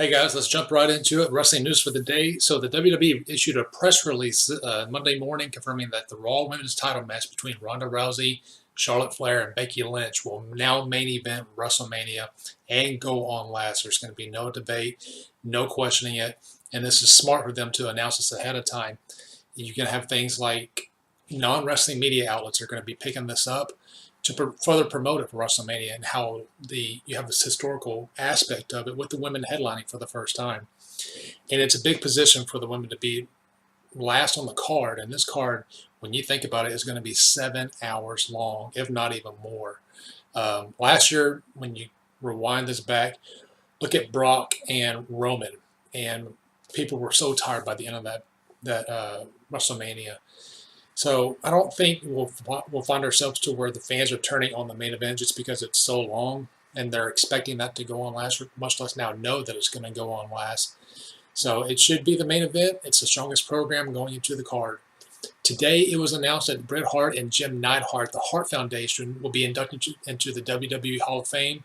Hey guys, let's jump right into it. Wrestling news for the day. So the WWE issued a press release Monday morning confirming that the Raw Women's title match between Ronda Rousey, Charlotte Flair, and Becky Lynch will now main event WrestleMania and go on last. There's going to be no debate, no questioning it, and this is smart for them to announce this ahead of time. You can have things like non-wrestling media outlets are going to be picking this up to further promote it for WrestleMania and how you have this historical aspect of it with the women headlining for the first time. And it's a big position for the women to be last on the card. And this card, when you think about it, is going to be 7 hours long, if not even more. Last year, when you rewind this back, look at Brock and Roman, and people were so tired by the end of that WrestleMania. So I don't think we'll find ourselves to where the fans are turning on the main event just because it's so long and they're expecting that to go on last, much less now know that it's going to go on last. So it should be the main event. It's the strongest program going into the card. Today it was announced that Bret Hart and Jim Neidhart, the Hart Foundation, will be inducted into the WWE Hall of Fame.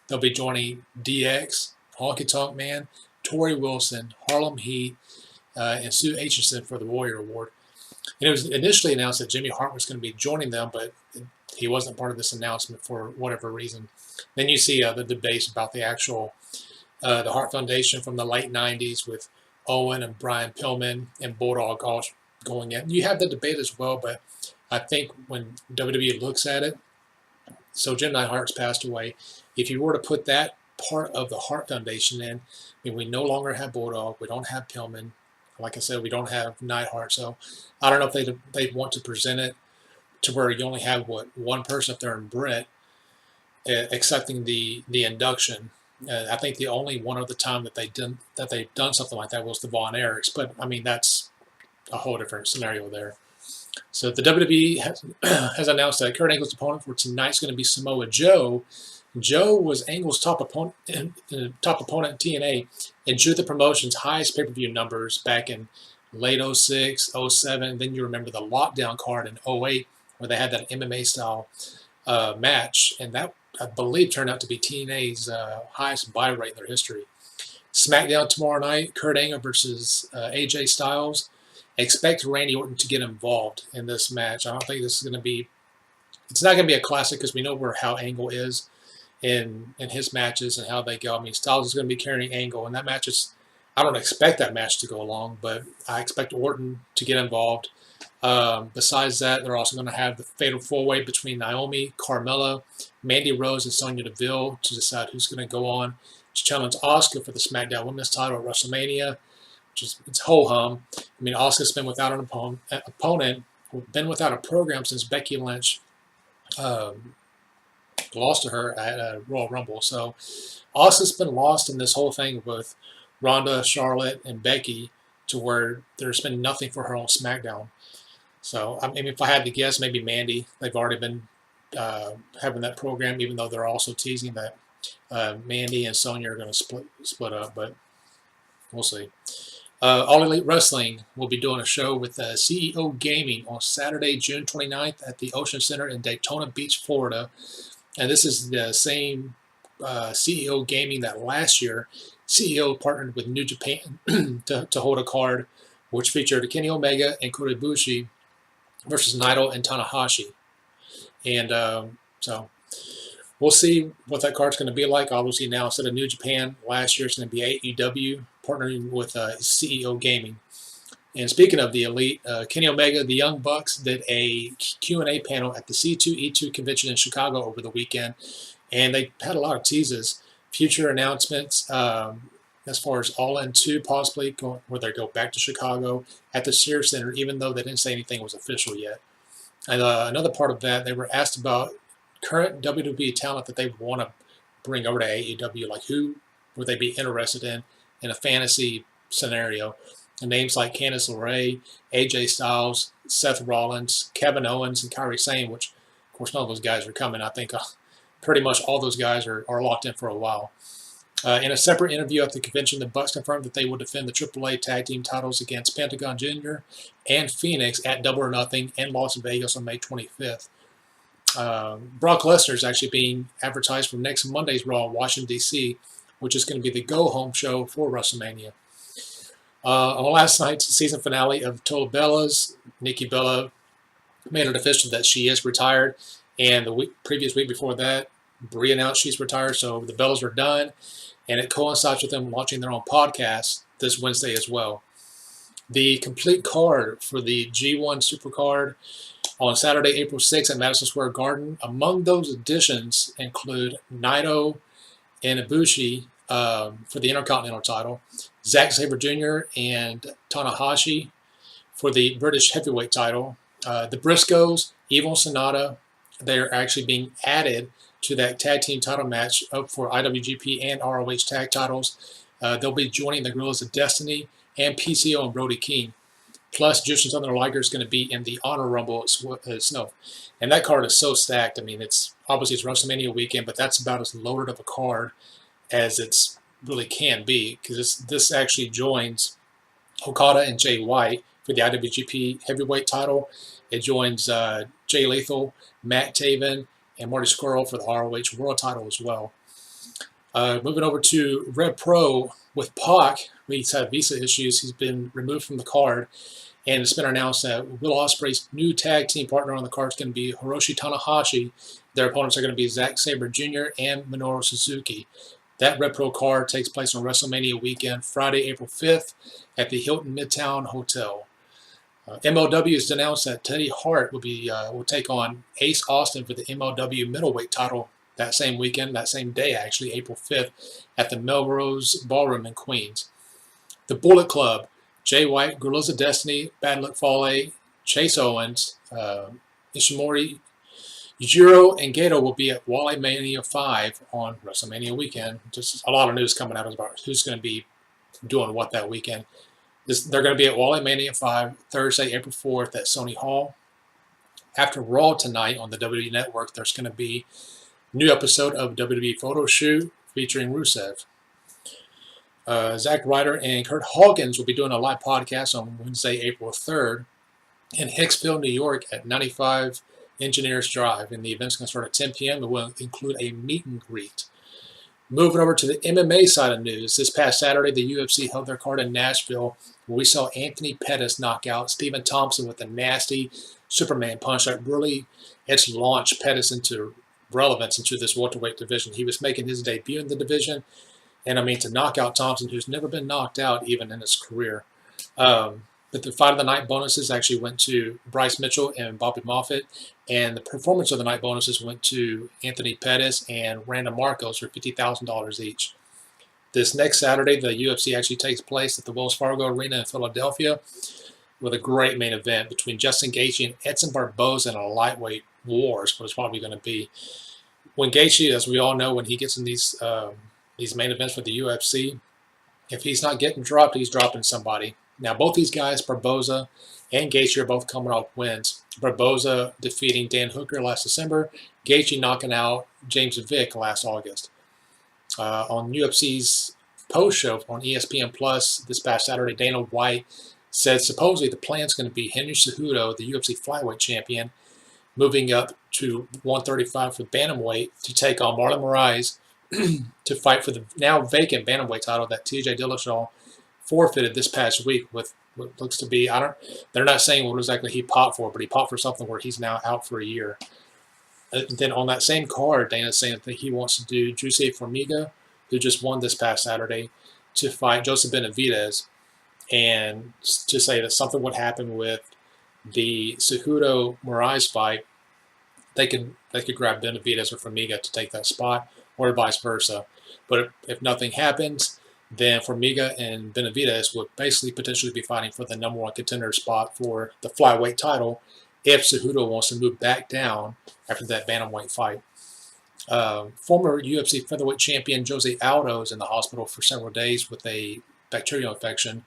They'll be joining DX, Honky Tonk Man, Torrie Wilson, Harlem Heat, and Sue Aitchison for the Warrior Award. And it was initially announced that Jimmy Hart was going to be joining them, but he wasn't part of this announcement for whatever reason. Then you see the debates about the actual the Hart Foundation from the late 90s with Owen and Brian Pillman and Bulldog all going in. You have the debate as well, but I think when WWE looks at it, so Jim Neidhart's passed away. If you were to put that part of the Hart Foundation in, I mean, we no longer have Bulldog, we don't have Pillman. Like I said, we don't have Neidhart, so I don't know if they'd want to present it to where you only have one person up there in Bret accepting the induction. I think the only one other time that they've done something like that was the Von Erichs, but I mean that's a whole different scenario there. So the WWE has announced that Kurt Angle's opponent for tonight is going to be Samoa Joe. Joe was Angle's top opponent in TNA and drew the promotion's highest pay-per-view numbers back in late 06, 07. Then you remember the lockdown card in 08 where they had that MMA-style match, and that, I believe, turned out to be TNA's highest buy rate in their history. SmackDown tomorrow night, Kurt Angle versus AJ Styles. Expect Randy Orton to get involved in this match. I don't think this is going to be – it's not going to be a classic because we know how Angle is in his matches and how they go. I mean, Styles is going to be carrying Angle, and that match is – I don't expect that match to go long, but I expect Orton to get involved. Besides that, they're also going to have the fatal four-way between Naomi, Carmella, Mandy Rose, and Sonya Deville to decide who's going to go on to challenge Asuka for the SmackDown Women's title at WrestleMania, which is it's ho-hum. I mean, Asuka's been without an opponent, been without a program since Becky Lynch lost to her at Royal Rumble. So Asuka's been lost in this whole thing with Ronda, Charlotte, and Becky to where there's been nothing for her on SmackDown. So, I mean, if I had to guess, maybe Mandy. They've already been having that program, even though they're also teasing that Mandy and Sonya are going to split up, but we'll see. All Elite Wrestling will be doing a show with CEO Gaming on Saturday, June 29th at the Ocean Center in Daytona Beach, Florida. And this is the same CEO Gaming that last year CEO partnered with New Japan to hold a card which featured Kenny Omega and Kota Ibushi versus Naito and Tanahashi. And so we'll see what that card's going to be like. Obviously now instead of New Japan, last year it's going to be AEW partnering with CEO Gaming. And speaking of the Elite, Kenny Omega, the Young Bucks, did a Q&A panel at the C2E2 convention in Chicago over the weekend. And they had a lot of teases, future announcements, as far as All In 2 possibly, where they go back to Chicago at the Sears Center, even though they didn't say anything was official yet. And another part of that, they were asked about current WWE talent that they want to bring over to AEW, like who would they be interested in a fantasy scenario. And names like Candice LeRae, AJ Styles, Seth Rollins, Kevin Owens, and Kairi Sane, which, of course, none of those guys are coming. I think pretty much all those guys are locked in for a while. In a separate interview at the convention, the Bucks confirmed that they will defend the AAA Tag Team titles against Pentagon Jr. and Phoenix at Double or Nothing in Las Vegas on May 25th. Brock Lesnar is actually being advertised for next Monday's Raw in Washington, D.C., which is going to be the go-home show for WrestleMania. On last night's season finale of Total Bellas, Nikki Bella made it official that she is retired, and the previous week before that, Brie announced she's retired, so the Bellas are done, and it coincides with them launching their own podcast this Wednesday as well. The complete card for the G1 Supercard on Saturday, April 6th at Madison Square Garden. Among those additions include Naito and Ibushi for the Intercontinental title, Zack Sabre Jr. and Tanahashi for the British Heavyweight title. The Briscoes, Evil and Sonata, they're actually being added to that tag team title match up for IWGP and ROH tag titles. They'll be joining the Guerrillas of Destiny and PCO and Brody King. Plus, Jushin Thunder Liger is going to be in the Honor Rumble itself. And that card is so stacked. I mean, it's WrestleMania weekend, but that's about as loaded of a card as it's really can be, because this actually joins Okada and Jay White for the IWGP Heavyweight title. It joins Jay Lethal, Matt Taven, and Marty Scurll for the ROH World title as well. Moving over to Red Pro with Pac. He's had visa issues. He's been removed from the card. And it's been announced that Will Ospreay's new tag team partner on the card is going to be Hiroshi Tanahashi. Their opponents are going to be Zack Sabre Jr. and Minoru Suzuki. That Red Pro card takes place on WrestleMania weekend, Friday, April 5th, at the Hilton Midtown Hotel. MLW has announced that Teddy Hart will take on Ace Austin for the MLW middleweight title that same weekend, that same day actually, April 5th, at the Melrose Ballroom in Queens. The Bullet Club, Jay White, Guerrillas of Destiny, Bad Luck Fale, Chase Owens, Ishimori, Yujiro, and Gato will be at Wale Mania 5 on WrestleMania weekend. Just a lot of news coming out about who's going to be doing what that weekend. They're going to be at Wale Mania 5 Thursday, April 4th at Sony Hall. After Raw tonight on the WWE Network, there's going to be a new episode of WWE Photo Shoot featuring Rusev. Zack Ryder and Kurt Hawkins will be doing a live podcast on Wednesday, April 3rd in Hicksville, New York at 95 Engineers Drive. And the event's going to start at 10 p.m. It will include a meet and greet. Moving over to the MMA side of news, this past Saturday, the UFC held their card in Nashville, where we saw Anthony Pettis knock out Stephen Thompson with a nasty Superman punch that really launched Pettis into relevance into this welterweight division. He was making his debut in the division, and I mean, to knock out Thompson, who's never been knocked out even in his career. But the fight of the night bonuses actually went to Bryce Mitchell and Bobby Moffitt, and the performance of the night bonuses went to Anthony Pettis and Randa Marcos for $50,000 each. This next Saturday, the UFC actually takes place at the Wells Fargo Arena in Philadelphia with a great main event between Justin Gaethje and Edson Barboza in a lightweight war is what it's probably going to be. When Gaethje, as we all know, when he gets in these main events for the UFC, if he's not getting dropped, he's dropping somebody. Now, both these guys, Barboza and Gaethje, are both coming off wins. Barboza defeating Dan Hooker last December, Gaethje knocking out James Vick last August. On UFC's post-show on ESPN Plus this past Saturday, Dana White said supposedly the plan is going to be Henry Cejudo, the UFC flyweight champion, moving up to 135 for bantamweight to take on Marlon Moraes to fight for the now vacant bantamweight title that TJ Dillashaw forfeited this past week with what looks to be, they're not saying what exactly he popped for, but he popped for something where he's now out for a year. Then on that same card, Dana's saying that he wants to do Juicy Formiga, who just won this past Saturday, to fight Joseph Benavidez, and to say that something would happen with the Cejudo Moraes fight, they could grab Benavidez or Formiga to take that spot, or vice versa. But if nothing happens, then Formiga and Benavidez would basically potentially be fighting for the number one contender spot for the flyweight title if Cejudo wants to move back down after that bantamweight fight. Former UFC featherweight champion Jose Aldo is in the hospital for several days with a bacterial infection,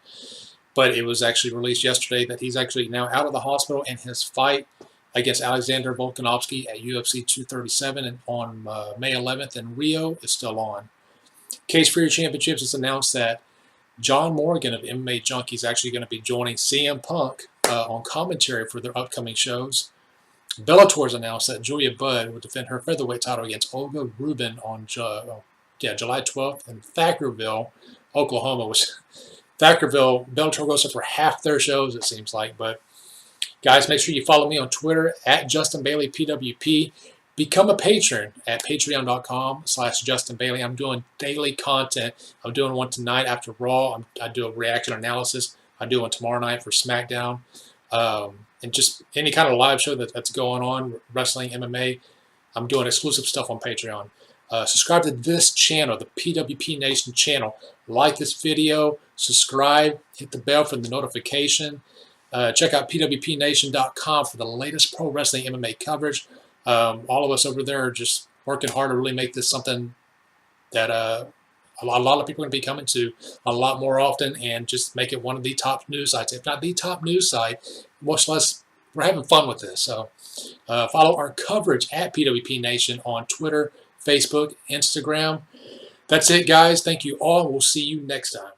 but it was actually released yesterday that he's actually now out of the hospital, and his fight against Alexander Volkanovski at UFC 237 and on May 11th in Rio is still on. Cage Fury Championships has announced that John Morgan of MMA Junkie is actually going to be joining CM Punk on commentary for their upcoming shows. Bellator's announced that Julia Budd will defend her featherweight title against Olga Rubin on July 12th in Thackerville, Oklahoma. Thackerville, Bellator goes for half their shows, it seems like. But guys, make sure you follow me on Twitter at Justin Bailey PWP. Become a patron at patreon.com/Justin Bailey. I'm doing daily content. I'm doing one tonight after Raw. I do a reaction analysis. I do one tomorrow night for SmackDown. And just any kind of live show that's going on, wrestling, MMA. I'm doing exclusive stuff on Patreon. Subscribe to this channel, the PWP Nation channel. Like this video, subscribe, hit the bell for the notification. Check out pwpnation.com for the latest pro wrestling MMA coverage. All of us over there are just working hard to really make this something that a lot of people are going to be coming to a lot more often, and just make it one of the top news sites, if not the top news site. Much less, we're having fun with this. So follow our coverage at PWP Nation on Twitter, Facebook, Instagram. That's it, guys. Thank you all. We'll see you next time.